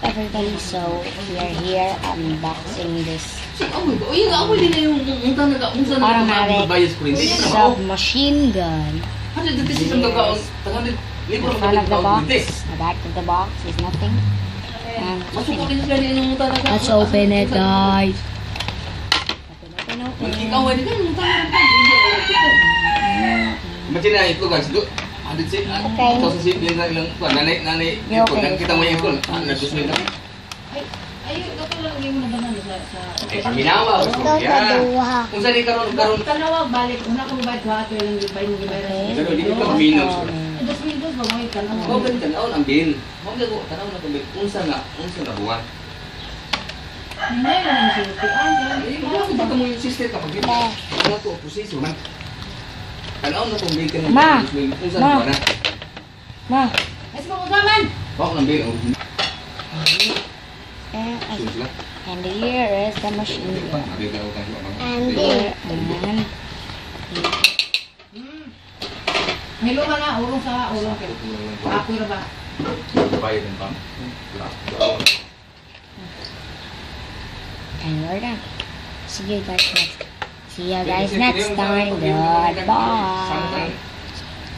up everybody? So we are here unboxing this automatic submachine gun. The front of the box, the back of the box is nothing. And let's open it, guys. Macam na ito guys, look. Ada sih, atau sih bilang tuan nanai ikut dan kita mau ikut, nak tusuk ni. Ayo, dapat lang yung nabanan sa. Paminawa, ya. Kung saan karon Tanawa balik, una ko bayad wa ato lang gibay mo gibay. Pero di ka paminaw. Dos minutos ba mo tanawa. Kau kan tanaw ang bil. Mo gago tanaw na bil. Unsa nga buwan. Hindi lang sultian. Ano ba mo yung sister kapag dito? Ano to posisyon man. Tanaw na kung bil ka Ma! unsa Ma! buwan na. Ma! Mas mo gaman. Bak ng bil. And here is the machine gun. And here, and Hilo ka na, urong sa urong kay. Ako ra ba? Bayad ng pang. and we're done. See you guys next time. Goodbye.